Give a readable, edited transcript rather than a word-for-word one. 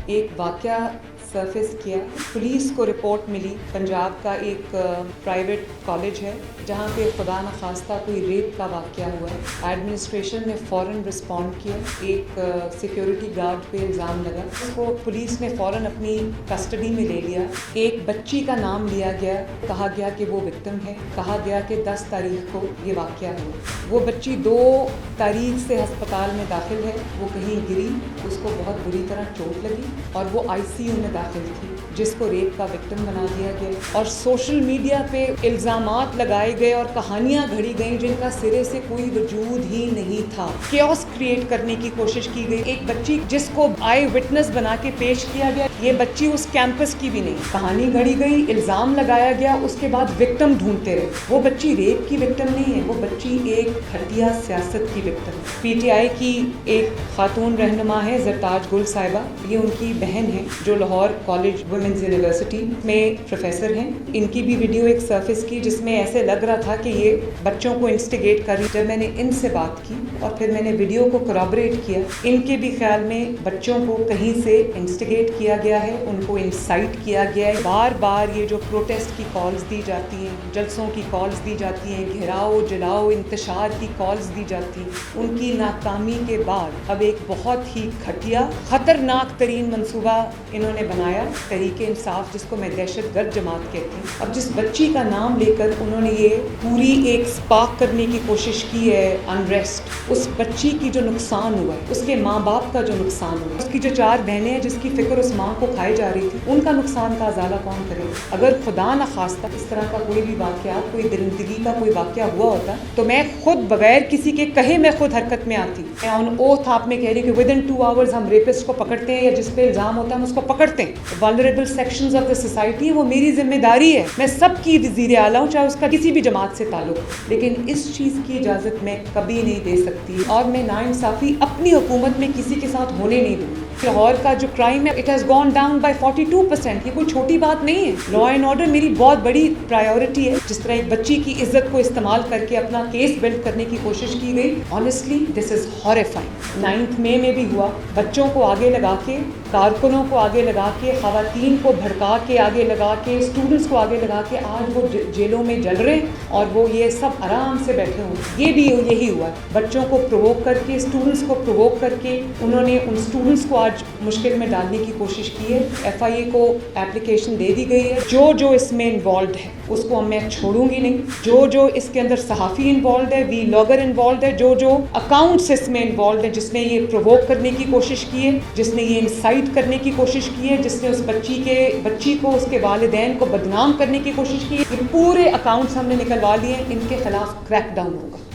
ایک واقعہ سرفیس کیا. پولیس کو رپورٹ ملی پنجاب کا ایک پرائیویٹ کالج ہے جہاں پہ خدا نخواستہ کوئی ریپ کا واقعہ ہوا ہے. ایڈمنسٹریشن نے فوراً رسپونڈ کیا. ایک سیکیورٹی گارڈ پہ الزام لگا, اس کو پولیس نے فوراً اپنی کسٹڈی میں لے لیا. ایک بچی کا نام لیا گیا, کہا گیا کہ وہ وکٹم ہے. کہا گیا کہ 10 تاریخ کو یہ واقعہ ہوا. وہ بچی 2 تاریخ سے ہسپتال میں داخل ہے. وہ کہیں گری, اس کو بہت بری طرح چوٹ لگی اور وہ ICU میں داخل تھی, جس کو ریپ کا وکٹم بنا دیا گیا. اور سوشل میڈیا پہ الزامات لگائے گئے اور کہانیاں گھڑی گئیں جن کا سرے سے کوئی وجود ہی نہیں تھا. کیوس کریٹ کرنے کی کوشش کی گئی. ایک بچی جس کو آئی وٹنس بنا کے پیش کیا گیا, یہ بچی اس کیمپس کی بھی نہیں. کہانی گھڑی گئی, الزام لگایا گیا, اس کے بعد وکٹم ڈھونڈتے رہے. وہ بچی ریپ کی وکٹم نہیں ہے, وہ بچی ایک گھٹیا سیاست کی وکٹم ہے. PTI کی ایک خاتون رہنما ہے زرتاج گل صاحبہ, یہ ان کی بہن ہے جو لاہور کالج ویمنز یونیورسٹی میں پروفیسر ہیں. ان کی بھی ویڈیو ایک سرفیس کی جس میں ایسے لگ رہا تھا کہ یہ بچوں کو انسٹیگیٹ کر رہی. جب میں نے ان سے بات کی اور پھر میں نے ویڈیو کو کورابریٹ کیا, ان کے بھی خیال میں بچوں کو کہیں سے انسٹیگیٹ کیا گیا ہے, ان کو انسائٹ کیا گیا ہے. بار بار یہ جو پروٹیسٹ کی کالز دی جاتی ہیں, جلسوں کی کالز دی جاتی ہیں, گھیراؤ جلاؤ انتشار کی کالز دی جاتی ہیں, ان کی ناکامی کے بعد اب ایک بہت ہی گھٹیا خطرناک ترین منصوبہ انہوں نے بنایا, تحریک انصاف, جس کو میں دہشت گرد جماعت کہتی ہوں. اب جس بچی کا نام لے کر انہوں نے یہ پوری ایک سپارک کرنے کی کوشش کی ہے انریسٹ. اس بچی کی جو نقصان ہوا ہے, اس کے ماں باپ کا جو نقصان ہوا ہے, اس کی جو 4 بہنیں ہیں جس کی فکر اس ماں کو کھائی جا رہی تھی, ان کا نقصان کا ازالہ کون کرے. اگر خدا نخواستہ اس طرح کا کوئی بھی واقعات, کوئی درندگی کا کوئی واقعہ ہوا ہوتا تو میں خود بغیر کسی کے کہے میں خود حرکت میں آتی. میں آن اوتھ آپ میں کہہ رہی ہوں کہ ودن 2 آورز ہم ریپسٹ کو پکڑتے ہیں, یا جس پہ الزام ہوتا ہے ہم اس کو پکڑتے ہیں. والنریبل سیکشنز آف دا سوسائٹی, وہ میری ذمہ داری ہے. میں سب کی وزیر اعلیٰ ہوں, چاہے اس کا کسی بھی جماعت سے تعلق, لیکن اس چیز کی اجازت میں کبھی نہیں دے سکتی, اور میں ناانصافی اپنی حکومت میں کسی کے ساتھ ہونے نہیں دوں. لاہور کا جو کرائم ہے, it has gone down by 42%. یہ کوئی چھوٹی بات نہیں ہے. لا اینڈ آرڈر میری بہت بڑی پرائیورٹی ہے. جس طرح ایک بچی کی عزت کو استعمال کر کے اپنا کیس بلڈ کرنے کی کوشش کی گئی, آنیسٹلی دس از ہاریفائنگ. 9 مئی میں بھی ہوا, بچوں کو آگے لگا کے, کارکنوں کو آگے لگا کے, خواتین کو بھڑکا کے آگے لگا کے, اسٹوڈنٹس کو آگے لگا کے, آج وہ جیلوں میں جل رہے اور وہ یہ سب آرام سے بیٹھے ہوں. یہ بھی یہی ہوا, بچوں کو پرووک کر کے, اسٹوڈنٹس کو پرووک کر کے انہوں نے ان اسٹوڈنٹس کو آج مشکل میں ڈالنے کی کوشش کی ہے. FIA کو اپلیکیشن دے دی گئی ہے. جو اس میں انوالوڈ ہے اس کو میں چھوڑوں گی نہیں. جو اس کے اندر صحافی انوالوڈ ہے, ولاگر انوالوڈ ہے, جو اکاؤنٹس اس میں انوالوڈ ہے, جس نے یہ پرووک کرنے کی کوشش کی ہے, جس نے یہ انسائٹ کرنے کی کوشش کی ہے, جس نے اس بچی کو, اس کے والدین کو بدنام کرنے کی کوشش کی ہے, یہ پورے اکاؤنٹس ہم نے نکلوا لیے ہیں. ان کے خلاف کریک ڈاؤن ہوگا.